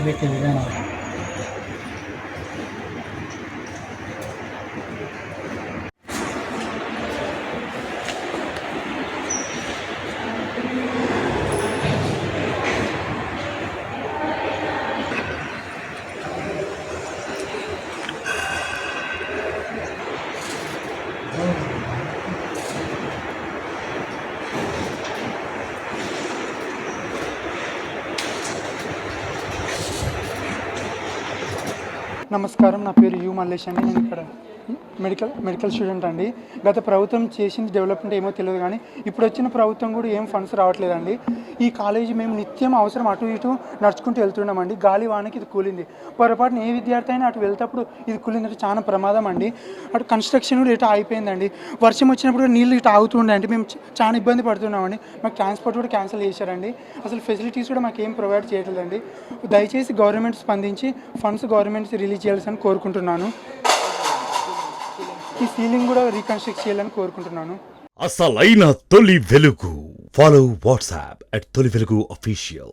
పెట్టే విధానం. నమస్కారం, నా పేరు యు మల్లేష్ అండి. నేను ఇక్కడ మెడికల్ స్టూడెంట్ అండి. గత ప్రభుత్వం చేసింది డెవలప్మెంట్ ఏమో తెలియదు, కానీ ఇప్పుడు వచ్చిన ప్రభుత్వం కూడా ఏం ఫండ్స్ రావట్లేదండి. ఈ కాలేజీ మేము నిత్యం అవసరం అటు ఇటు నడుచుకుంటూ వెళ్తున్నామండి. గాలి వానకి ఇది కూలింది. పొరపాటున ఏ విద్యార్థి అయినా అటు వెళ్తేప్పుడు ఇది కూలిందంటే చాలా ప్రమాదం అండి. అటు కన్స్ట్రక్షన్ కూడా ఇటు ఆగిపోయిందండి. వర్షం వచ్చినప్పుడు కూడా నీళ్ళు ఇటు ఆగుతుండే అండి. మేము చాలా ఇబ్బంది పడుతున్నామండి. మాకు ట్రాన్స్పోర్ట్ కూడా క్యాన్సిల్ చేశారండి. అసలు ఫెసిలిటీస్ కూడా మాకు ఏం ప్రొవైడ్ చేయట్లేదండి. దయచేసి గవర్నమెంట్ స్పందించి ఫండ్స్ గవర్నమెంట్ రిలీజ్ చేయాల్సి కోరుకుంటున్నాను. ఈ సీలింగ్ కూడా రీకన్స్ట్రక్ట్ చేయాలని కోరుకుంటున్నాను. అసలైన తొలి వెలుగు. ఫాలో వాట్సాప్ @తొలి వెలుగు official.